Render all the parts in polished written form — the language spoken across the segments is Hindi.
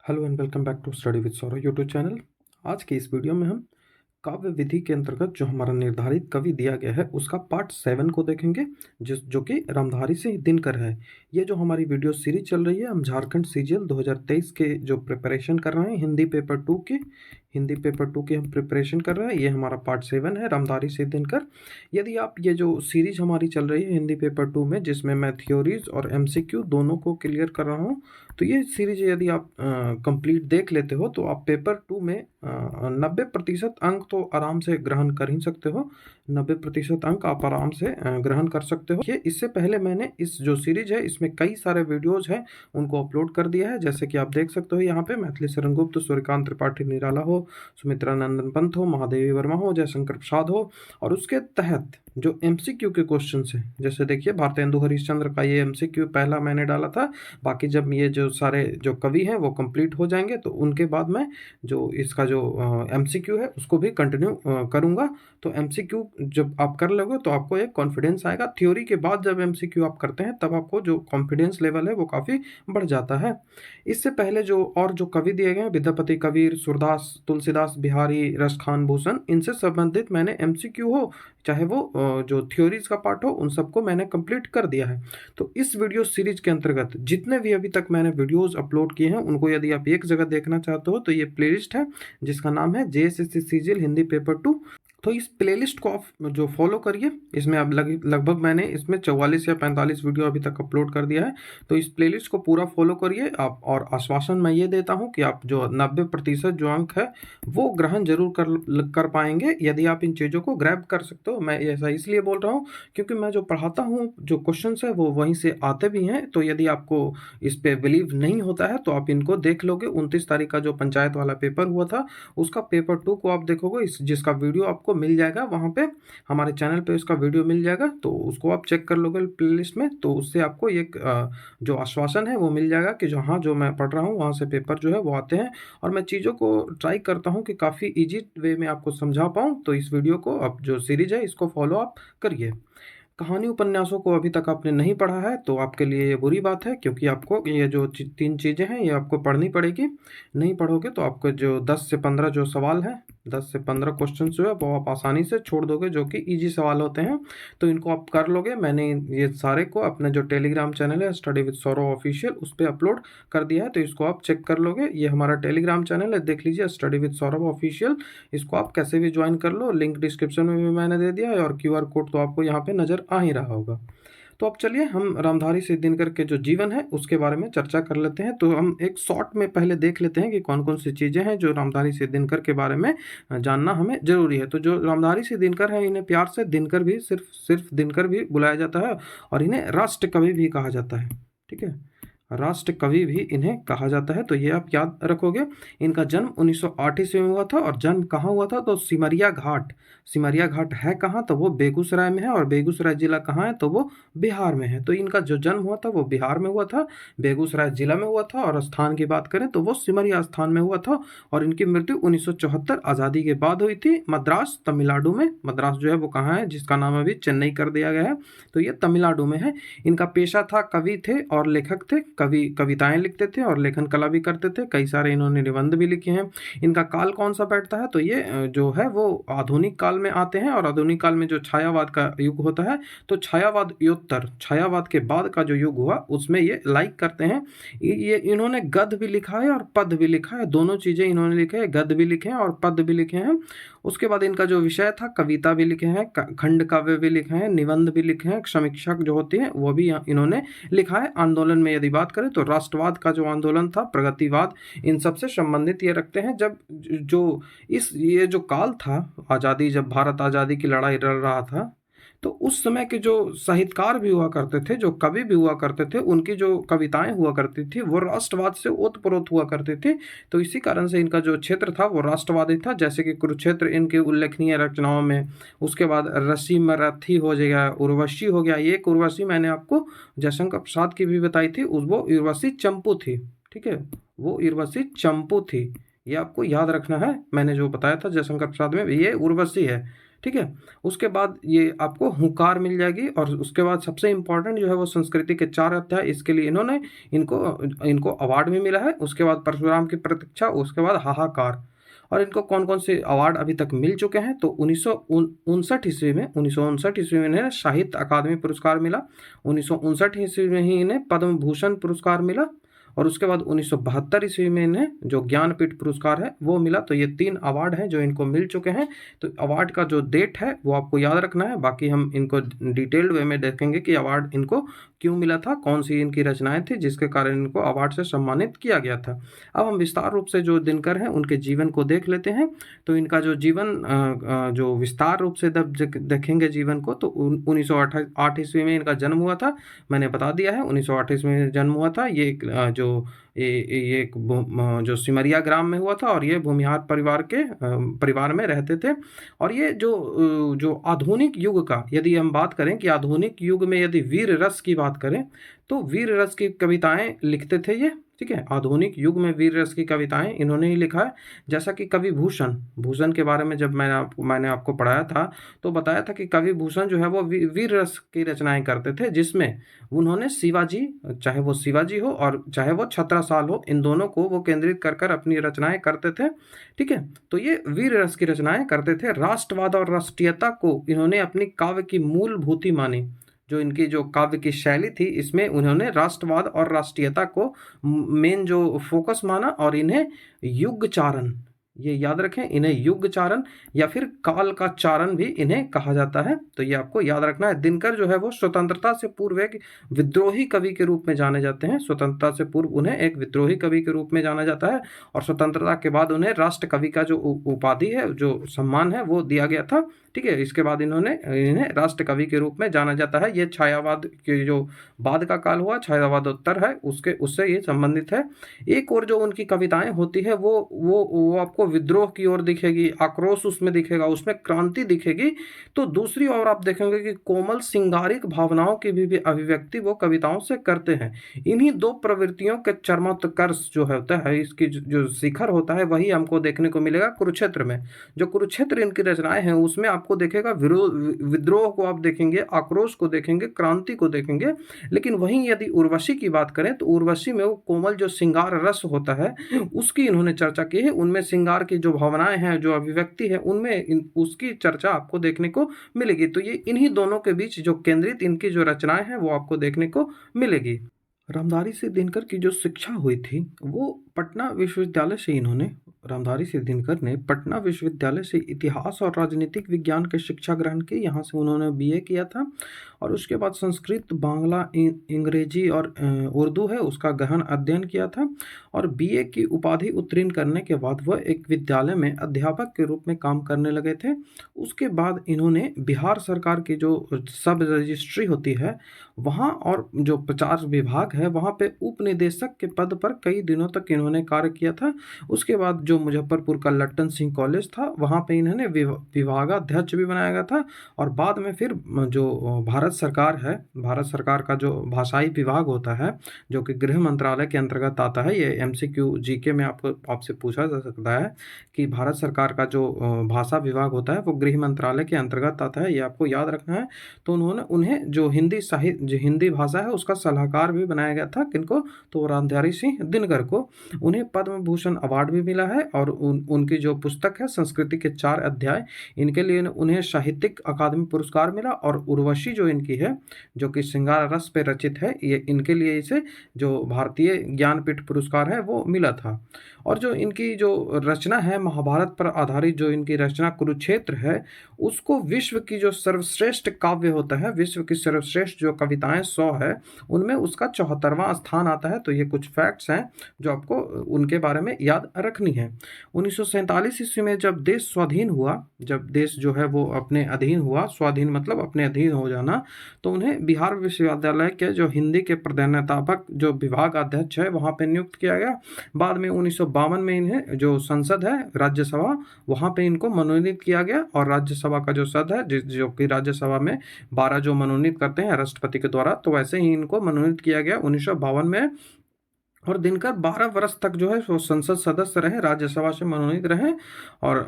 Hello and welcome back to study with Saurabh YouTube channel. आज के इस वीडियो में हम काव्य विधि के अंतर्गत जो हमारा निर्धारित कवि दिया गया है उसका पार्ट 7 को देखेंगे, जो कि रामधारी सिंह दिनकर है। ये जो हमारी वीडियो सीरीज चल रही है, हम झारखंड सीजीएल 2023 के जो प्रिपरेशन कर रहे हैं हिंदी पेपर टू की हम प्रिपरेशन कर रहे हैं। ये हमारा पार्ट 7 है, रामधारी सिंह दिनकर। यदि आप ये जो सीरीज हमारी चल रही है हिंदी पेपर 2 में, जिसमें मैं थ्योरीज और एमसीक्यू दोनों को क्लियर कर रहा हूँ, तो ये सीरीज यदि आप कंप्लीट देख लेते हो तो आप पेपर 2 में 90% अंक तो आराम से ग्रहण कर ही सकते हो। 90% अंक आप आराम से ग्रहण कर सकते हो। ये इससे पहले मैंने इस जो सीरीज है इसमें कई सारे वीडियोज हैं उनको अपलोड कर दिया है, जैसे कि आप देख सकते हो यहाँ पे मैथिली शरण गुप्त, सूर्यकांत त्रिपाठी निराला हो, सुमित्रा नंदन पंत हो, महादेवी वर्मा हो, जयशंकर प्रसाद हो। और उसके तहत जो एमसीक्यू के क्वेश्चन है, जैसे देखिए भारतेंदु हरिश्चंद्र का ये एमसीक्यू पहला मैंने डाला था। बाकी जब ये जो सारे जो कवि हैं वो कंप्लीट हो जाएंगे तो उनके बाद मैं जो इसका जो एमसीक्यू है उसको भी कंटिन्यू करूंगा। तो एमसीक्यू जब आप कर लोगे तो आपको एक कॉन्फिडेंस आएगा। थ्योरी के बाद जब एमसीक्यू आप करते हैं तब आपको जो कॉन्फिडेंस लेवल है वो काफ़ी बढ़ जाता है। इससे पहले जो कवि दिए गए हैं, विद्यापति, कबीर, सूरदास, तुलसीदास, बिहारी, रसखान, भूषण, इनसे संबंधित मैंने एमसीक्यू हो चाहे वो जो थ्योरीज का पार्ट हो, उन सबको मैंने कंप्लीट कर दिया है। तो इस वीडियो सीरीज के अंतर्गत जितने भी अभी तक मैंने वीडियोस अपलोड किए हैं उनको यदि आप एक जगह देखना चाहते हो तो ये प्लेलिस्ट है जिसका नाम है जेएसएससी सीजीएल हिंदी पेपर 2। तो इस प्लेलिस्ट को आप जो फॉलो करिए, इसमें अब लगभग मैंने इसमें 44 या 45 वीडियो अभी तक अपलोड कर दिया है। तो इस प्लेलिस्ट को पूरा फॉलो करिए आप, और आश्वासन मैं ये देता हूँ कि आप जो 90% जो अंक है वो ग्रहण जरूर कर पाएंगे यदि आप इन चीज़ों को ग्रैब कर सकते हो। मैं ऐसा इसलिए बोल रहा हूँ क्योंकि मैं जो पढ़ाता हूँ, जो क्वेश्चन है वो वहीं से आते भी हैं। तो यदि आपको इस पे बिलीव नहीं होता है तो आप इनको देख लोगे। 29 तारीख का जो पंचायत वाला पेपर हुआ था उसका पेपर 2 को आप देखोगे, जिसका वीडियो आपको मिल जाएगा वहाँ पे, हमारे चैनल पे उसका वीडियो मिल जाएगा। तो उसको आप चेक कर लोगे प्लेलिस्ट में, तो उससे आपको एक जो आश्वासन है वो मिल जाएगा कि जो हाँ जो मैं पढ़ रहा हूँ वहाँ से पेपर जो है वो आते हैं। और मैं चीज़ों को ट्राई करता हूँ कि काफ़ी ईजी वे में आपको समझा पाऊँ। तो इस वीडियो को अब जो सीरीज है इसको फॉलो आप करिए। कहानी उपन्यासों को अभी तक आपने नहीं पढ़ा है तो आपके लिए ये बुरी बात है, क्योंकि आपको ये जो 3 चीज़ें हैं ये आपको पढ़नी पड़ेगी। नहीं पढ़ोगे तो आपको जो 10 से 15 जो सवाल है, 10 से 15 क्वेश्चन जो है वो आप आसानी से छोड़ दोगे, जो कि इजी सवाल होते हैं। तो इनको आप कर लोगे। मैंने ये सारे को अपने जो टेलीग्राम चैनल है स्टडी विद सौरभ ऑफिशियल उस पर अपलोड कर दिया है, तो इसको आप चेक कर लोगे। ये हमारा टेलीग्राम चैनल है, देख लीजिए, स्टडी विद सौरभ ऑफिशियल। इसको आप कैसे भी ज्वाइन कर लो, लिंक डिस्क्रिप्शन में भी मैंने दे दिया है, और क्यूआर कोड तो आपको यहाँ पे नज़र आ ही रहा होगा। तो अब चलिए हम रामधारी सिंह दिनकर के जो जीवन है उसके बारे में चर्चा कर लेते हैं। तो हम एक शॉर्ट में पहले देख लेते हैं कि कौन कौन सी चीज़ें हैं जो रामधारी सिंह दिनकर के बारे में जानना हमें जरूरी है। तो जो रामधारी सिंह दिनकर है, इन्हें प्यार से दिनकर भी, सिर्फ दिनकर भी बुलाया जाता है, और इन्हें राष्ट्र कवि भी कहा जाता है। ठीक है, राष्ट्र कवि भी इन्हें कहा जाता है, तो ये आप याद रखोगे। इनका जन्म 1908 ईस्वी में हुआ था, और जन्म कहाँ हुआ था तो सिमरिया घाट। सिमरिया घाट है कहाँ, तो वो बेगूसराय में है, और बेगूसराय जिला कहाँ है तो वो बिहार में है। तो इनका जो जन्म हुआ था वो बिहार में हुआ था, बेगूसराय जिला में हुआ था, और स्थान की बात करें तो वो सिमरिया स्थान में हुआ था। और इनकी मृत्यु 1974 आज़ादी के बाद हुई थी, मद्रास, तमिलनाडु में। मद्रास जो है वो कहाँ है, जिसका नाम अभी चेन्नई कर दिया गया है, तो ये तमिलनाडु में है। इनका पेशा था कवि थे और लेखक थे। कविताएं लिखते थे और लेखन कला भी करते थे। कई सारे इन्होंने निबंध भी लिखे हैं। इनका काल कौन सा बैठता है, तो ये जो है वो आधुनिक काल में आते हैं, और आधुनिक काल में जो छायावाद का युग होता है, तो छायावाद योत्तर, छायावाद के बाद का जो युग हुआ उसमें ये लाइक करते हैं। ये इन्होंने गद्य भी लिखा है और पद्य भी लिखा है, दोनों चीज़ें इन्होंने लिखे हैं, गद्य भी लिखे हैं और पद्य भी लिखे हैं। उसके बाद इनका जो विषय था, कविता भी लिखे हैं, खंड काव्य भी लिखे हैं, निबंध भी लिखे हैं, समीक्षक जो होती है वो भी इन्होंने लिखा है। आंदोलन में यदि बात करें तो राष्ट्रवाद का जो आंदोलन था, प्रगतिवाद, इन सब से संबंधित ये रखते हैं। जब जो ये जो काल था आज़ादी, जब भारत आज़ादी की लड़ाई लड़ रहा था, तो उस समय के जो साहित्यकार भी हुआ करते थे, जो कवि भी हुआ करते थे, उनकी जो कविताएं हुआ करती थी वो राष्ट्रवाद से ओतप्रोत हुआ करती थी। तो इसी कारण से इनका जो क्षेत्र था वो राष्ट्रवादी था, जैसे कि कुरुक्षेत्र इनकी उल्लेखनीय रचनाओं में। उसके बाद रसी मराठी हो गया, उर्वशी हो गया। ये एक उर्वशी मैंने आपको जयशंकर प्रसाद की भी बताई थी, वो उर्वशी चंपू थी। ठीक है, वो उर्वशी चंपू थी, ये आपको याद रखना है। मैंने जो बताया था जयशंकर प्रसाद में, ये उर्वशी है। ठीक है। उसके बाद ये आपको हुंकार मिल जाएगी, और उसके बाद सबसे इम्पोर्टेंट जो है वो संस्कृति के 4 अध्याय, इसके लिए इन्होंने इनको अवार्ड भी मिला है। उसके बाद परशुराम की प्रतीक्षा, उसके बाद हाहाकार। और इनको कौन कौन से अवार्ड अभी तक मिल चुके हैं, तो 1959 ईस्वी में इन्हें साहित्य अकादमी पुरस्कार मिला। 1959 ईस्वी में ही इन्हें पद्म भूषण पुरस्कार मिला, और उसके बाद 1972 ईस्वी में इन्हें जो ज्ञानपीठ पुरस्कार है वो मिला। तो ये 3 अवार्ड हैं जो इनको मिल चुके हैं। तो अवार्ड का जो डेट है वो आपको याद रखना है, बाकी हम इनको डिटेल्ड वे में देखेंगे कि अवार्ड इनको क्यों मिला था, कौन सी इनकी रचनाएं थी जिसके कारण इनको अवार्ड से सम्मानित किया गया था। अब हम विस्तार रूप से जो दिनकर हैं उनके जीवन को देख लेते हैं। तो इनका जो जीवन जो विस्तार रूप से देखेंगे जीवन को, तो 1908 ईस्वी में इनका जन्म हुआ था। मैंने बता दिया है 1908 ईस्वी में जन्म हुआ था। ये एक जो सिमरिया ग्राम में हुआ था, और ये भूमिहार परिवार में रहते थे। और ये जो आधुनिक युग का, यदि हम बात करें कि आधुनिक युग में यदि वीर रस की बात करें, तो वीर रस की कविताएं लिखते थे ये। ठीक है, आधुनिक युग में वीर रस की कविताएं इन्होंने ही लिखा है। जैसा कि कवि भूषण के बारे में जब मैंने आपको पढ़ाया था, तो बताया था कि कवि भूषण जो है वो वीर रस की रचनाएं करते थे, जिसमें उन्होंने शिवाजी, चाहे वो शिवाजी हो और चाहे वो छत्रसाल हो, इन दोनों को वो केंद्रित कर अपनी रचनाएं करते थे। ठीक है, तो ये वीर रस की रचनाएं करते थे। राष्ट्रवाद और राष्ट्रीयता को इन्होंने अपनी काव्य की मूलभूति मानी। जो इनकी जो काव्य की शैली थी, इसमें उन्होंने राष्ट्रवाद और राष्ट्रीयता को मेन जो फोकस माना, और इन्हें युग चारण, ये याद रखें, इन्हें युग चारण या फिर काल का चारण भी इन्हें कहा जाता है। तो ये आपको याद रखना है। दिनकर जो है वो स्वतंत्रता से पूर्व एक विद्रोही कवि के रूप में जाने जाते हैं। स्वतंत्रता से पूर्व उन्हें एक विद्रोही कवि के रूप में जाना जाता है, और स्वतंत्रता के बाद उन्हें राष्ट्र कवि का जो उपाधि है, जो सम्मान है, वो दिया गया था। ठीक है, इसके बाद इन्हें राष्ट्र कवि के रूप में जाना जाता है। ये छायावाद के जो बाद का काल हुआ, छायावादोत्तर है, उससे ये संबंधित है। एक और जो उनकी कविताएं होती है वो आपको विद्रोह की ओर दिखेगी, आक्रोश उसमें दिखेगा, उसमें क्रांति दिखेगी। तो दूसरी ओर आप देखेंगे कि कोमल सिंगारिक भावनाओं की भी अभिव्यक्ति वो कविताओं से करते हैं। इन्हीं दो प्रवृत्तियों के चरमोत्कर्ष जो होता है, इसकी जो शिखर होता है, वही हमको देखने को मिलेगा कुरुक्षेत्र में। जो कुरुक्षेत्र इनकी रचनाएं हैं, उसमें आपको देखेगा विद्रोह को आप देखेंगे, आक्रोश को देखेंगे, क्रांति को देखेंगे। लेकिन वहीं यदि उर्वशी की बात करें, तो उर्वशी में वो कोमल जो श्रृंगार रस होता है, उसकी इन्होंने चर्चा की है। उनमें श्रृंगार की जो भावनाएं हैं, जो अभिव्यक्ति है, उनमें उसकी चर्चा आपको देखने को मिलेगी। तो ये इन्हीं दोनों के बीच जो केंद्रित इनकी जो रचनाएं हैं वो आपको देखने को मिलेगी। रामधारी सिंह दिनकर की जो शिक्षा हुई थी वो पटना विश्वविद्यालय से इन्होंने रामधारी सिंह दिनकर ने पटना विश्वविद्यालय से इतिहास और राजनीतिक विज्ञान की शिक्षा ग्रहण की। यहाँ से उन्होंने बीए किया था, और उसके बाद संस्कृत, बांग्ला, अंग्रेजी और उर्दू है उसका गहन अध्ययन किया था। और बीए की उपाधि उत्तीर्ण करने के बाद वह एक विद्यालय में अध्यापक के रूप में काम करने लगे थे। उसके बाद इन्होंने बिहार सरकार की जो सब रजिस्ट्री होती है वहाँ, और जो प्रचार विभाग है वहाँ पे उप निदेशक के पद पर कई दिनों तक इन्होंने कार्य किया था। उसके बाद जो मुजफ्फरपुर का लट्टन सिंह कॉलेज था, वहाँ पे इन्होंने विभागाध्यक्ष भी बनाया गया था। और बाद में फिर जो भारत सरकार है, भारत सरकार का जो भाषाई विभाग होता है, जो कि गृह मंत्रालय के अंतर्गत आता है, ये एमसीक्यू जीके में आपसे पूछा जा सकता है कि भारत सरकार का जो भाषा विभाग होता है वो गृह मंत्रालय के अंतर्गत आता है, ये आपको याद रखना है। तो उन्हें जो हिंदी भाषा है उसका सलाहकार भी बनाया गया था। किनको? तो रामधारी सिंह दिनकर को। उन्हें पद्म भूषण अवार्ड भी मिला है, और उनकी जो पुस्तक है संस्कृति के 4 अध्याय, इनके लिए उन्हें साहित्यिक अकादमी पुरस्कार मिला। और उर्वशी जो इनकी है, जो कि श्रृंगार रस पे रचित है, ये इनके लिए इसे जो भारतीय ज्ञानपीठ पुरस्कार है वो मिला था। और जो इनकी जो रचना है महाभारत पर आधारित, जो इनकी रचना कुरुक्षेत्र है, उसको विश्व की जो सर्वश्रेष्ठ काव्य होता है, विश्व की सर्वश्रेष्ठ जो कविताएं 100 है, उनमें उसका 74वां स्थान आता है। तो ये कुछ फैक्ट्स हैं जो आपको उनके बारे में याद रखनी है। 1947 ईस्वी में जब देश स्वाधीन हुआ, जब देश जो है वो अपने अधीन हुआ, स्वाधीन मतलब अपने अधीन हो जाना, तो उन्हें बिहार विश्वविद्यालय के जो हिंदी के प्रधानाध्यापक जो विभाग अध्यक्ष है वहाँ पे नियुक्त किया गया। बाद में 1952 में इन्हें जो संसद है, राज्यसभा, वहाँ पे इनको मनोनीत किया गया। और राज्यसभा का जो सद है, जो कि राज्यसभा में 12 जो मनोनीत करते हैं राष्ट्रपति के द्वारा, तो वैसे ही इनको मनोनीत किया गया 1952 में। और दिनकर 12 वर्ष तक जो है वो संसद सदस्य रहे, राज्यसभा से मनोनीत रहे। और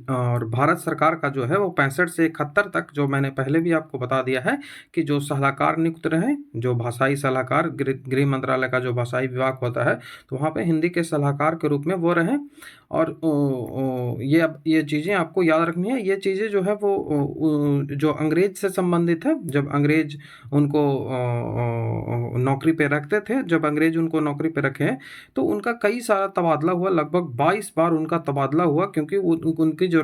और भारत सरकार का जो है वो 65 से 71 तक, जो मैंने पहले भी आपको बता दिया है कि जो सलाहकार नियुक्त रहे, जो भाषाई सलाहकार, गृह मंत्रालय का जो भाषाई विभाग होता है, तो वहाँ पे हिंदी के सलाहकार के रूप में वो रहे। और ये चीज़ें आपको याद रखनी है। ये चीज़ें जो है वो जो अंग्रेज से संबंधित है, जब अंग्रेज उनको नौकरी पे रखते थे, जब अंग्रेज उनको नौकरी पे रखे हैं, तो उनका कई सारा तबादला हुआ, लगभग 22 बार उनका तबादला हुआ, क्योंकि उनकी जो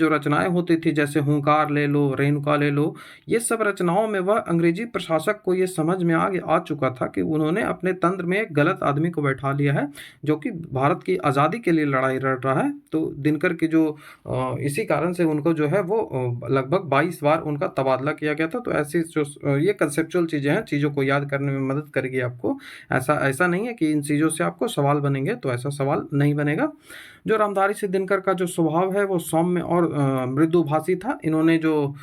रचनाएं होती थी, जैसे हुंकार ले लो, रेणुका ले लो, ये सब रचनाओं में वह अंग्रेजी प्रशासक को ये समझ में आ चुका था कि उन्होंने अपने तंत्र में एक गलत आदमी को बैठा लिया है, जो कि भारत की आज़ादी के लिए लड़ाई लड़ रहा है। तो दिनकर की जो इसी कारण से उनको जो है वो लगभग 22 बार उनका तबादला किया गया था। तो ऐसी जो ये कंसेप्चुअल चीज़ें हैं, चीज़ों को याद करने में मदद करेगी आपको। ऐसा नहीं है कि इन चीज़ों से आपको सवाल बनेंगे, तो ऐसा सवाल नहीं बनेगा। जो रामधारी सिंह दिनकर का जो स्वभाव है वो सौम्य और मृदुभाषी था। इन्होंने जो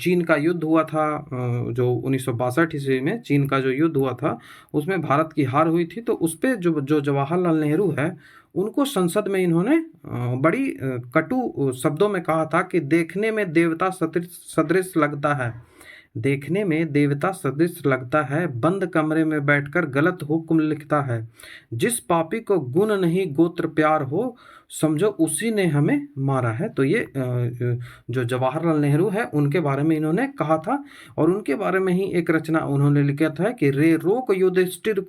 चीन का युद्ध हुआ था, जो 1962 ईस्वी में चीन का जो युद्ध हुआ था, उसमें भारत की हार हुई थी। तो उस पे जो जवाहरलाल नेहरू है, उनको संसद में इन्होंने बड़ी कटु शब्दों में कहा था कि देखने में देवता सदृश लगता है, देखने में देवता सदृश लगता है, बंद कमरे में बैठकर गलत हुक्म लिखता है, जिस पापी को गुण नहीं गोत्र प्यार हो, समझो उसी ने हमें मारा है। तो ये जो जवाहरलाल नेहरू है, उनके बारे में इन्होंने कहा था। और उनके बारे में ही एक रचना उन्होंने लिखा था कि रे रोक युधिष्ठिर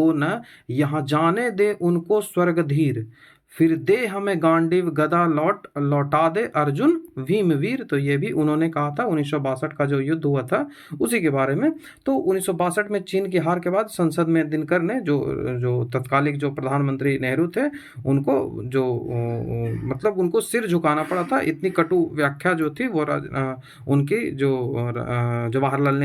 को न यहाँ जाने दे उनको स्वर्गधीर, फिर दे हमें गांडीव गदा लौटा दे अर्जुन भीमवीर। तो ये भी उन्होंने कहा था 1962 का जो युद्ध हुआ था उसी के बारे में। तो 1962 में चीन की हार के बाद संसद में दिनकर ने जो तत्कालिक जो प्रधानमंत्री नेहरू थे, उनको मतलब उनको सिर झुकाना पड़ा था। इतनी कटु व्याख्या जो थी वो उनकी जो जवाहरलाल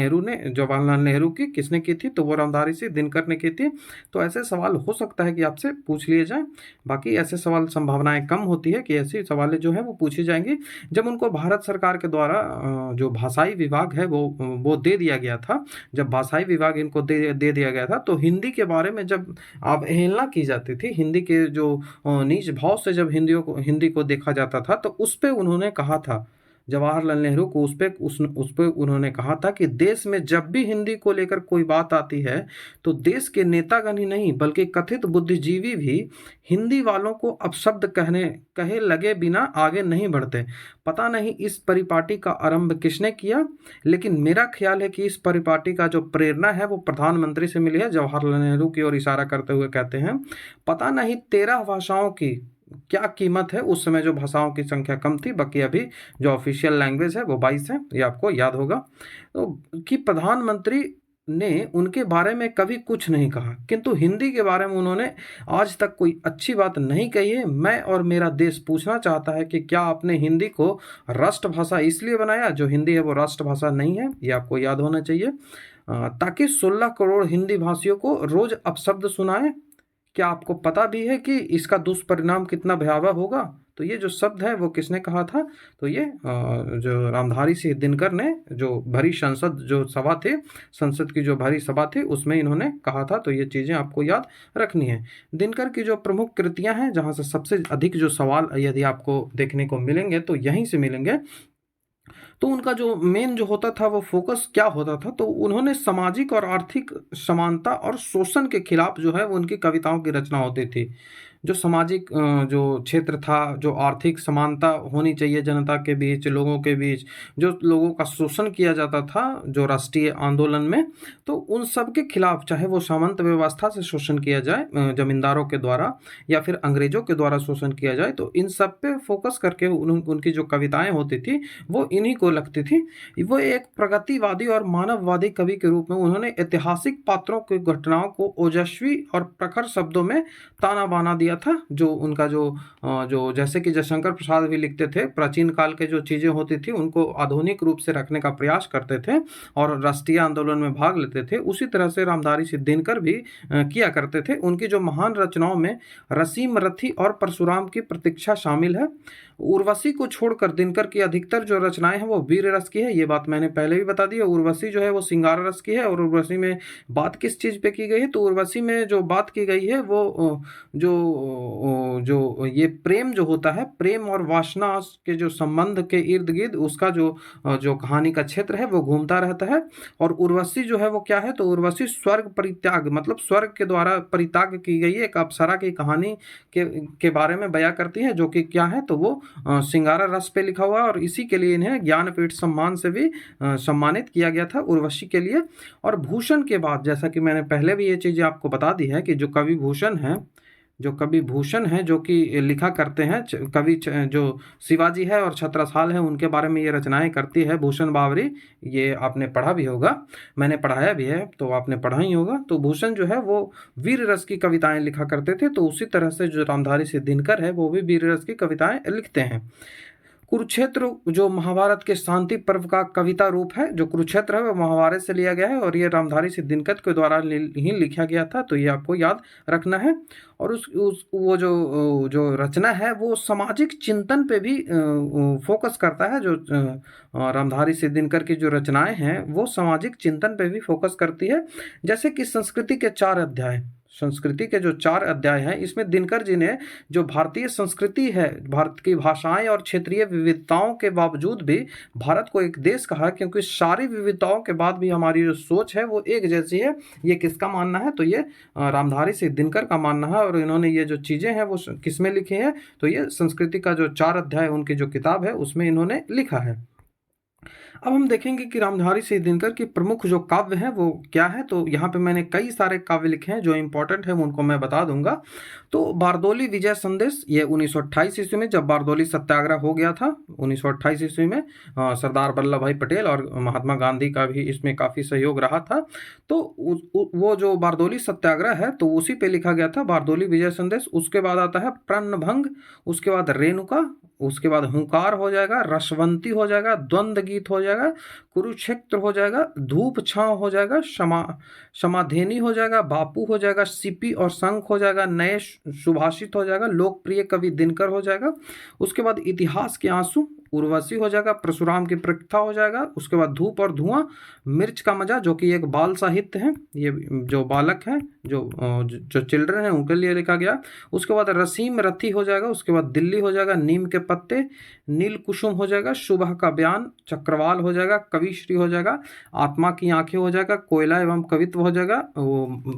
नेहरू की किसने की थी, तो वो रामधारी सिंह दिनकर ने की थी। तो ऐसे सवाल हो सकता है कि आपसे पूछ लिए जाए। बाकी ऐसे सवाल संभावनाएं कम होती है कि ऐसी सवालें जो है वो पूछी जाएंगी। जब उनको भारत सरकार के द्वारा जो भाषाई विभाग है वो दे दिया गया था, जब भाषाई विभाग इनको दे दिया गया था, तो हिंदी के बारे में जब अवहेलना की जाती थी, हिंदी के जो नीच भाव से जब हिंदी को देखा जाता था, तो उस पे उन्होंने कहा था, जवाहरलाल नेहरू को उस पे उन्होंने कहा था कि देश में जब भी हिंदी को लेकर कोई बात आती है, तो देश के नेतागण ही नहीं बल्कि कथित बुद्धिजीवी भी हिंदी वालों को अपशब्द कहे लगे बिना आगे नहीं बढ़ते। पता नहीं इस परिपाटी का आरंभ किसने किया, लेकिन मेरा ख्याल है कि इस परिपाटी का जो प्रेरणा है वो प्रधानमंत्री से मिली है। जवाहरलाल नेहरू की ओर इशारा करते हुए कहते हैं, पता नहीं 13 भाषाओं की क्या कीमत है। उस समय जो भाषाओं की संख्या कम थी, बाकी अभी जो ऑफिशियल लैंग्वेज है वो 22 है, ये आपको याद होगा। तो कि प्रधानमंत्री ने उनके बारे में कभी कुछ नहीं कहा, किंतु हिंदी के बारे में उन्होंने आज तक कोई अच्छी बात नहीं कही है। मैं और मेरा देश पूछना चाहता है कि क्या आपने हिंदी को राष्ट्रभाषा इसलिए बनाया, जो हिंदी है वो राष्ट्रभाषा नहीं है, ये आपको याद होना चाहिए, ताकि 16 करोड़ हिंदी भाषियों को रोज अपशब्द सुनाए। क्या आपको पता भी है कि इसका दुष्परिणाम कितना भयावह होगा? तो ये जो शब्द है वो किसने कहा था, तो ये जो रामधारी सिंह दिनकर ने जो भरी संसद की जो भरी सभा थी उसमें इन्होंने कहा था। तो ये चीज़ें आपको याद रखनी है। दिनकर की जो प्रमुख कृतियां हैं, जहां से सबसे अधिक जो सवाल यदि आपको देखने को मिलेंगे तो यहीं से मिलेंगे। तो उनका जो मेन जो होता था वो फोकस क्या होता था, तो उन्होंने सामाजिक और आर्थिक समानता और शोषण के खिलाफ जो है वो उनकी कविताओं की रचना होती थी। जो सामाजिक जो क्षेत्र था, जो आर्थिक समानता होनी चाहिए जनता के बीच, लोगों के बीच, जो लोगों का शोषण किया जाता था जो राष्ट्रीय आंदोलन में, तो उन सब के खिलाफ, चाहे वो सामंत व्यवस्था से शोषण किया जाए जमींदारों के द्वारा या फिर अंग्रेजों के द्वारा शोषण किया जाए, तो इन सब पे फोकस करके उनकी जो कविताएं होती थी वो इन्हीं को लगती थी। वो एक प्रगतिवादी और मानववादी कवि के रूप में उन्होंने ऐतिहासिक पात्रों की घटनाओं को ओजस्वी और प्रखर शब्दों में ताना बाना दिया था। जो उनका जो जैसे कि जयशंकर प्रसाद भी लिखते थे, प्राचीन काल के जो चीज़ें होती थी उनको आधुनिक रूप से रखने का प्रयास करते थे और राष्ट्रीय आंदोलन में भाग लेते थे, उसी तरह से रामधारी सिंह दिनकर भी किया करते थे। उनकी जो महान रचनाओं में रसीम रथी और परशुराम की प्रतीक्षा शामिल है। उर्वशी को छोड़कर दिनकर की अधिकतर जो रचनाएं हैं वो वीर रस की है। ये बात मैंने पहले भी बता दी है। उर्वशी जो है वो श्रृंगार रस की है। और उर्वशी में बात किस चीज़ पे की गई है? तो उर्वशी में जो बात की गई है वो जो ये प्रेम जो होता है, प्रेम और वासना के जो संबंध के इर्द गिर्द उसका जो कहानी का क्षेत्र है वो घूमता रहता है। और उर्वशी जो है वो क्या है? तो उर्वशी स्वर्ग परित्याग, मतलब स्वर्ग के द्वारा परित्याग की गई एक अप्सरा की कहानी के बारे में बयां करती है, जो कि क्या है? तो वो सिंगारा रस पे लिखा हुआ है। और इसी के लिए इन्हें ज्ञानपीठ सम्मान से भी सम्मानित किया गया था उर्वशी के लिए। और भूषण के बाद, जैसा कि मैंने पहले भी ये चीज़ें आपको बता दी है कि जो कवि भूषण है जो कि लिखा करते हैं, जो शिवाजी है और छत्रसाल है उनके बारे में ये रचनाएं करती है भूषण बावरी। ये आपने पढ़ा भी होगा, मैंने पढ़ाया भी है तो आपने पढ़ा ही होगा। तो भूषण जो है वो वीर रस की कविताएं लिखा करते थे। तो उसी तरह से जो रामधारी सिंह दिनकर है वो भी वीर रस की कविताएं लिखते हैं। कुरुक्षेत्र जो महाभारत के शांति पर्व का कविता रूप है, जो कुरुक्षेत्र है वो महाभारत से लिया गया है और ये रामधारी सिंह दिनकर के द्वारा ही लिखा गया था। तो ये आपको याद रखना है। और वो जो रचना है वो सामाजिक चिंतन पे भी फोकस करता है। जो रामधारी सिंह दिनकर की जो रचनाएं हैं वो सामाजिक चिंतन पे भी फोकस करती है। जैसे कि संस्कृति के 4 अध्याय, संस्कृति के जो 4 अध्याय हैं इसमें दिनकर जी ने जो भारतीय संस्कृति है, भारत की भाषाएं और क्षेत्रीय विविधताओं के बावजूद भी भारत को एक देश कहा, क्योंकि सारी विविधताओं के बाद भी हमारी जो सोच है वो एक जैसी है। ये किसका मानना है? तो ये रामधारी सिंह दिनकर का मानना है। और इन्होंने ये जो चीज़ें हैं वो किस में लिखी हैं? तो ये संस्कृति का जो 4 अध्याय उनकी जो किताब है उसमें इन्होंने लिखा है। अब हम देखेंगे कि रामधारी सिंह दिनकर की प्रमुख जो काव्य हैं वो क्या है। तो यहाँ पे मैंने कई सारे काव्य लिखे हैं, जो इंपॉर्टेंट है उनको मैं बता दूंगा। तो बारदोली विजय संदेश, ये 1928 ईस्वी में जब बारदोली सत्याग्रह हो गया था 1928 ईस्वी में, सरदार वल्लभ भाई पटेल और महात्मा गांधी का भी इसमें काफ़ी सहयोग रहा था। तो वो जो बारदोली सत्याग्रह है तो उसी पे लिखा गया था बारदोली विजय संदेश। उसके बाद आता है प्रणभंग, उसके बाद रेणुका, उसके बाद हुंकार हो जाएगा, रसवंती हो जाएगा, द्वंद्व गीत हो जाएगा, कुरुक्षेत्र हो जाएगा, धूप छांव हो जाएगा, समाधेनी हो जाएगा, बापू हो जाएगा, सीपी और शंख हो जाएगा, नए सुभाषित हो जाएगा, लोकप्रिय कवि दिनकर हो जाएगा। उसके बाद इतिहास के आंसू उर्वशी हो जाएगा, परशुराम की प्रथा हो जाएगा। उसके बाद धूप और धुआं, मिर्च का मजा जो कि एक बाल साहित्य है, ये जो बालक है जो चिल्ड्रन है उनके लिए लिखा गया। उसके बाद रसीम रथी हो जाएगा। उसके बाद दिल्ली हो जाएगा, नीम के पत्ते, नील कुसुम हो जाएगा, सुबह का बयान, चक्रवाल हो जाएगा, कविश्री हो जाएगा, आत्मा की आंखें हो जाएगा, कोयला एवं कवित्व हो जाएगा।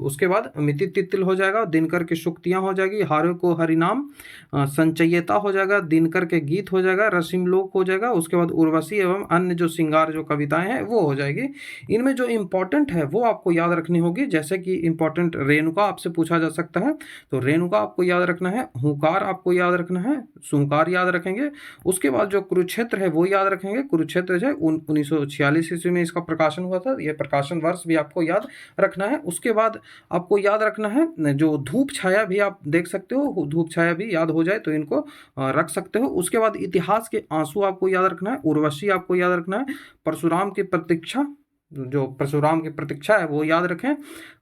उसके बाद मिति तितिल हो जाएगा, दिनकर की शुक्तियाँ हो जाएगी, हारे को हरिनाम, संचयता हो जाएगा, दिनकर के गीत हो जाएगा, रसीम लोक हो जाएगा। उसके बाद उर्वशी एवं अन्य जो श्रृंगार जो कविताएं हैं वो हो जाएगी। इनमें जो इम्पोर्टेंट है वो आपको याद रखनी होगी। जैसे कि इम्पोर्टेंट रेणुका आपसे पूछा जा सकता है, तो रेणुका आपको याद रखना है, हुंकार आपको याद रखना है, सुंकार याद रखेंगे। उसके बाद जो कुरुक्षेत्र है वो याद रखेंगे। कुरुक्षेत्र जो 1946 ईस्वी में इसका प्रकाशन हुआ था, यह प्रकाशन वर्ष भी आपको याद रखना है। उसके बाद आपको याद रखना है जो धूप छाया भी आप देख सकते हो, धूप छाया भी याद हो जाए तो इनको रख सकते हो। उसके बाद इतिहास के आंसू आपको याद रखना है, उर्वशी आपको याद रखना है, परशुराम की प्रतीक्षा, जो परशुराम की प्रतीक्षा है वो याद रखें।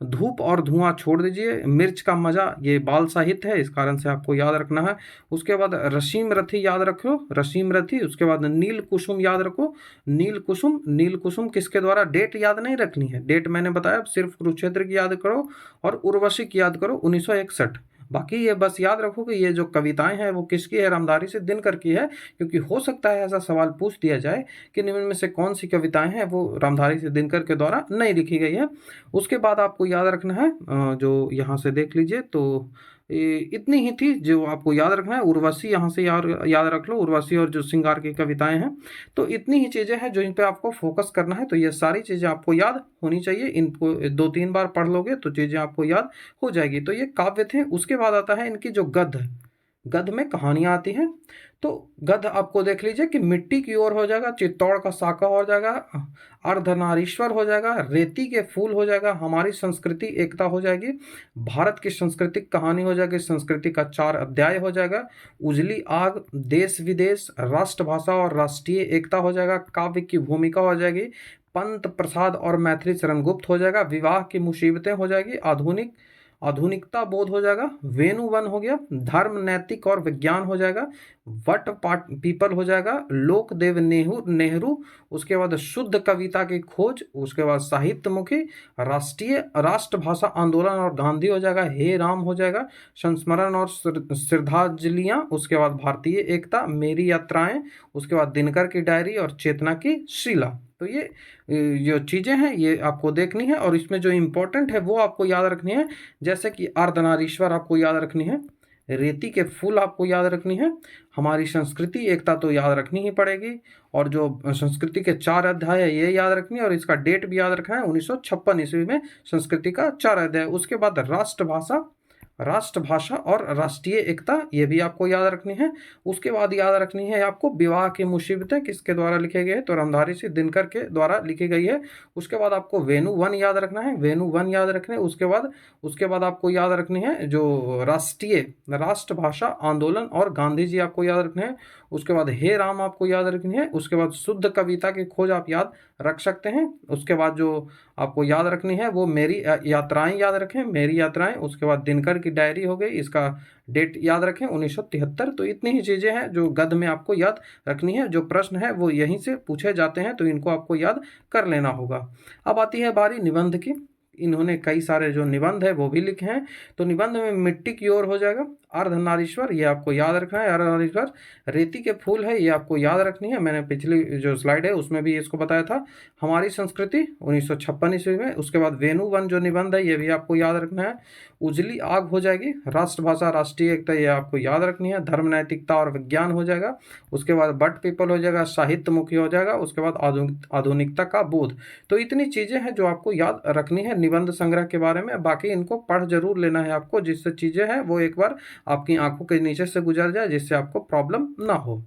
धूप और धुआं छोड़ दीजिए, मिर्च का मजा ये बाल साहित्य है, इस कारण से आपको याद रखना है। उसके बाद रसीम रथी याद रखो, रसीम रथी। उसके बाद नील कुसुम याद रखो, नील कुसुम। नील कुसुम किसके द्वारा? डेट याद नहीं रखनी है, डेट मैंने बताया, सिर्फ कुरुक्षेत्र की याद करो और उर्वशी की याद करो 1961। बाकी ये बस याद रखो कि ये जो कविताएं हैं वो किसकी है? रामधारी सिंह दिनकर की है। क्योंकि हो सकता है ऐसा सवाल पूछ दिया जाए कि निम्न में से कौन सी कविताएं हैं वो रामधारी सिंह दिनकर के द्वारा नहीं लिखी गई है। उसके बाद आपको याद रखना है, जो यहाँ से देख लीजिए तो इतनी ही थी जो आपको याद रखना है। उर्वशी यहाँ से याद रख लो, उर्वशी और जो श्रृंगार की कविताएं हैं। तो इतनी ही चीज़ें हैं जो इन पे आपको फोकस करना है। तो ये सारी चीज़ें आपको याद होनी चाहिए, इनको 2-3 बार पढ़ लोगे तो चीज़ें आपको याद हो जाएगी। तो ये काव्य थे। उसके बाद आता है इनकी जो गद्य है, गद्य में कहानियाँ आती हैं। तो गद्य आपको देख लीजिए कि मिट्टी की ओर हो जाएगा, चित्तौड़ का साका हो जाएगा, अर्धनारीश्वर हो जाएगा, रेती के फूल हो जाएगा, हमारी संस्कृति एकता हो जाएगी, भारत की सांस्कृतिक कहानी हो जाएगी, संस्कृति का 4 अध्याय हो जाएगा, उजली आग, देश विदेश, राष्ट्रभाषा और राष्ट्रीय एकता हो जाएगा, काव्य की भूमिका हो जाएगी, पंत प्रसाद और मैथिली शरण गुप्त हो जाएगा, विवाह की मुसीबतें हो जाएगी, आधुनिक आधुनिकता बोध हो जाएगा, वेणु वन हो गया, धर्म नैतिक और विज्ञान हो जाएगा, वट पीपल हो जाएगा, लोकदेव नेहरू, उसके बाद शुद्ध कविता की खोज, उसके बाद साहित्यमुखी, राष्ट्रीय राष्ट्रभाषा आंदोलन और गांधी हो जाएगा, हे राम हो जाएगा, संस्मरण और श्रद्धांजलियां, उसके बाद भारतीय एकता, मेरी यात्राएं, उसके बाद दिनकर की डायरी और चेतना की शिला। तो ये जो चीज़ें हैं ये आपको देखनी है और इसमें जो इम्पोर्टेंट है वो आपको याद रखनी है, जैसे कि अर्धनारीश्वर आपको याद रखनी है, रेती के फूल आपको याद रखनी है, हमारी संस्कृति एकता तो याद रखनी ही पड़ेगी, और जो संस्कृति के 4 अध्याय है ये याद रखनी है और इसका डेट भी याद रखना है, 1956 ईस्वी में संस्कृति का 4 अध्याय। उसके बाद राष्ट्रभाषा और राष्ट्रीय एकता ये भी आपको याद रखनी है। उसके बाद याद रखनी है आपको विवाह की मुसीबतें किसके द्वारा लिखे गए, तो रामधारी सिंह दिनकर के द्वारा लिखी गई है। उसके बाद आपको वेणु वन याद रखना है, वेणु वन याद रखने। उसके बाद आपको याद रखनी है जो राष्ट्रभाषा आंदोलन और गांधी जी आपको याद रखने हैं। उसके बाद हे राम आपको याद रखनी है। उसके बाद शुद्ध कविता की खोज आप याद रख सकते हैं। उसके बाद जो आपको याद रखनी है वो मेरी यात्राएं याद रखें, मेरी यात्राएं। उसके बाद दिनकर की डायरी हो गई, इसका डेट याद रखें 1973। तो इतनी ही चीज़ें हैं जो गद्य में आपको याद रखनी है। जो प्रश्न है वो यहीं से पूछे जाते हैं तो इनको आपको याद कर लेना होगा। अब आती है बारी निबंध की। इन्होंने कई सारे जो निबंध है वो भी लिखे हैं। तो निबंध में मिट्टी की ओर हो जाएगा, अर्धनारीश्वर ये आपको याद रखना है, अर्धनारीश्वर। रेती के फूल है ये आपको याद रखनी है, मैंने पिछली जो स्लाइड है उसमें भी इसको बताया था। हमारी संस्कृति 1956 ईस्वी में। उसके बाद वेणु वन जो निबंध है ये भी आपको याद रखना है। उजली आग हो जाएगी, राष्ट्रभाषा राष्ट्रीय एकता ये आपको याद रखनी है। धर्म नैतिकता और विज्ञान हो जाएगा। उसके बाद बट पीपल हो जाएगा, साहित्य मुखी हो जाएगा। उसके बाद आधुनिकता का बोध। तो इतनी चीज़ें हैं जो आपको याद रखनी है निबंध संग्रह के बारे में। बाकी इनको पढ़ जरूर लेना है आपको, जिससे चीज़ें हैं वो एक बार आपकी आंखों के नीचे से गुजर जाए, जिससे आपको प्रॉब्लम ना हो।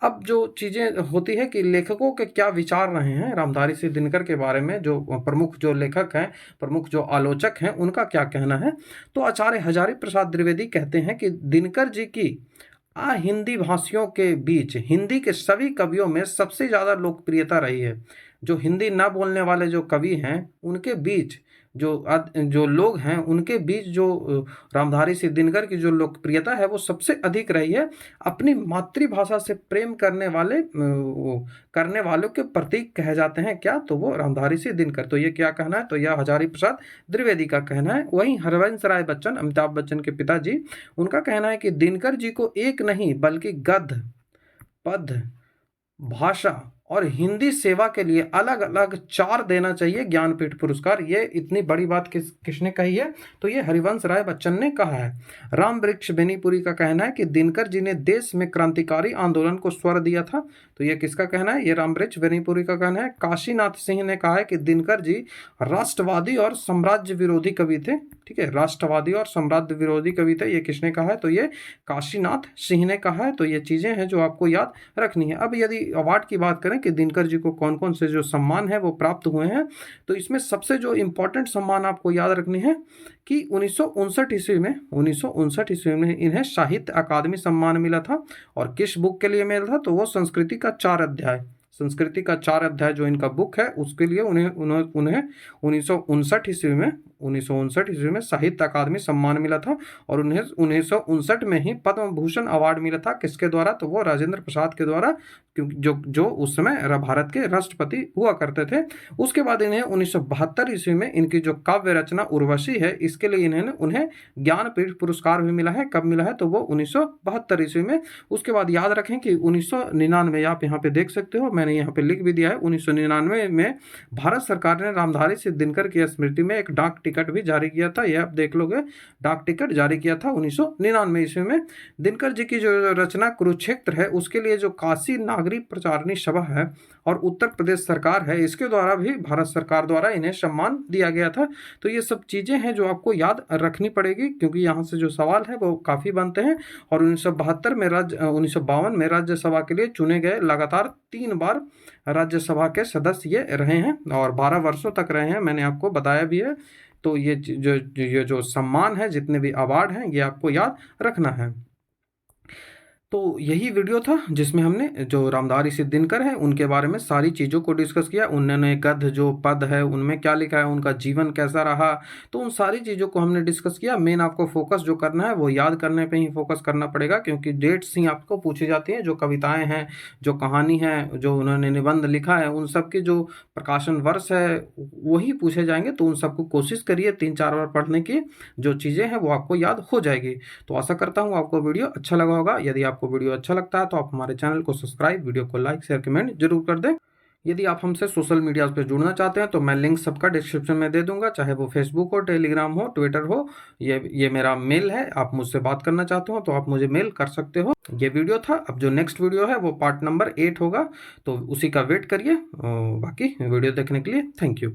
अब जो चीज़ें होती है कि लेखकों के क्या विचार रहे हैं रामधारी सिंह दिनकर के बारे में, जो प्रमुख जो लेखक हैं, प्रमुख जो आलोचक हैं, उनका क्या कहना है। तो आचार्य हजारी प्रसाद द्विवेदी कहते हैं कि दिनकर जी की हिंदी भाषियों के बीच हिंदी के सभी कवियों में सबसे ज़्यादा लोकप्रियता रही है। जो हिंदी न बोलने वाले जो कवि हैं उनके बीच जो लोग हैं उनके बीच जो रामधारी सिंह दिनकर की जो लोकप्रियता है वो सबसे अधिक रही है। अपनी मातृभाषा से प्रेम करने वालों के प्रतीक कहे जाते हैं क्या, तो वो रामधारी सिंह दिनकर। तो ये क्या कहना है, तो यह हजारी प्रसाद द्विवेदी का कहना है। वहीं हरवंश राय बच्चन, अमिताभ बच्चन के पिताजी, उनका कहना है कि दिनकर जी को एक नहीं बल्कि गद्य, पद्य, भाषा और हिंदी सेवा के लिए अलग अलग 4 देना चाहिए ज्ञानपीठ पुरस्कार। ये इतनी बड़ी बात किसने कही है, तो ये हरिवंश राय बच्चन ने कहा है। राम वृक्ष बेनीपुरी का कहना है कि दिनकर जी ने देश में क्रांतिकारी आंदोलन को स्वर दिया था। तो ये किसका कहना है, ये राम वृक्ष बेनीपुरी का कहना है। काशीनाथ सिंह ने कहा है कि दिनकर जी राष्ट्रवादी और साम्राज्य विरोधी कवि थे। ठीक है, राष्ट्रवादी और साम्राज्य विरोधी कवि थे, ये किसने कहा है, तो ये काशीनाथ सिंह ने कहा है। तो ये चीज़ें हैं जो आपको याद रखनी है। अब यदि अवार्ड की बात करें कि दिनकर जी को कौन कौन से जो सम्मान है वो प्राप्त हुए हैं, तो इसमें सबसे जो इम्पोर्टेंट सम्मान आपको याद रखनी है कि 1959 ईस्वी में इन्हें साहित्य अकादमी सम्मान मिला था। और किस बुक के लिए मिला था, तो वो संस्कृति का 4 अध्याय, संस्कृति का 4 अध्याय जो इनका बुक है उसके लिए उन्हें 1959 ईस्वी में साहित्य अकादमी सम्मान मिला था। और उन्हें 1959 में ही पद्म भूषण अवार्ड मिला था। किसके द्वारा, तो वो राजेंद्र प्रसाद के द्वारा, क्योंकि जो उस समय भारत के राष्ट्रपति हुआ करते थे। उसके बाद इन्हें 1972 ईस्वी में इनकी जो काव्य रचना उर्वशी है, इसके लिए उन्हें ज्ञानपीठ पुरस्कार भी मिला है। कब मिला है, तो वो 1972 ईस्वी में। उसके बाद याद रखें कि 1999, आप यहाँ पे देख सकते हो, मैंने यहाँ पे लिख भी दिया है, 1999 में भारत सरकार ने रामधारी सिंह दिनकर की स्मृति में एक डाक टिकट भी जारी किया था। यह आप देख लोगे, डाक टिकट जारी किया था 1999 ईस्वी में। दिनकर जी की जो रचना कुरुक्षेत्र है उसके लिए जो काशी नागरिक प्रचारणी सभा है और उत्तर प्रदेश सरकार है, इसके द्वारा भी भारत सरकार द्वारा इन्हें सम्मान दिया गया था। तो ये सब चीज़ें हैं जो आपको याद रखनी पड़ेगी, क्योंकि यहाँ से जो सवाल है वो काफ़ी बनते हैं। और 1952 में राज्यसभा के लिए चुने गए लगातार 3 बार राज्यसभा के सदस्य ये रहे हैं और 12 वर्षों तक रहे हैं, मैंने आपको बताया भी है। तो ये जो सम्मान है, जितने भी अवार्ड हैं, ये आपको याद रखना है। तो यही वीडियो था जिसमें हमने जो रामधारी ऋषि दिनकर हैं उनके बारे में सारी चीज़ों को डिस्कस किया। उन्होंने गद्य जो पद है उनमें क्या लिखा है, उनका जीवन कैसा रहा, तो उन सारी चीज़ों को हमने डिस्कस किया। मेन आपको फोकस जो करना है वो याद करने पे ही फोकस करना पड़ेगा, क्योंकि डेट्स ही आपको पूछी जाती हैं। जो कविताएं हैं, जो कहानी है, जो उन्होंने निबंध लिखा है, उन सब की जो प्रकाशन वर्ष है वही पूछे जाएंगे। तो उन सबको कोशिश करिए 3-4 बार पढ़ने की, जो चीज़ें हैं वो आपको याद हो जाएगी। तो आशा करता हूँ आपको वीडियो अच्छा लगा होगा। यदि आपको वीडियो अच्छा लगता है तो आप हमारे चैनल को सब्सक्राइब, वीडियो को लाइक, शेयर, कमेंट जरूर कर दें। यदि आप हमसे सोशल मीडिया पर जुड़ना चाहते हैं तो मैं लिंक सबका डिस्क्रिप्शन में दे दूंगा, चाहे वो फेसबुक हो, टेलीग्राम हो, ट्विटर हो। ये मेरा मेल है। आप मुझसे बात करना चाहते हो तो आप मुझे मेल कर सकते हो। ये वीडियो था। अब जो नेक्स्ट वीडियो है वो पार्ट नंबर 8 होगा, तो उसी का वेट करिए। बाकी वीडियो देखने के लिए थैंक यू।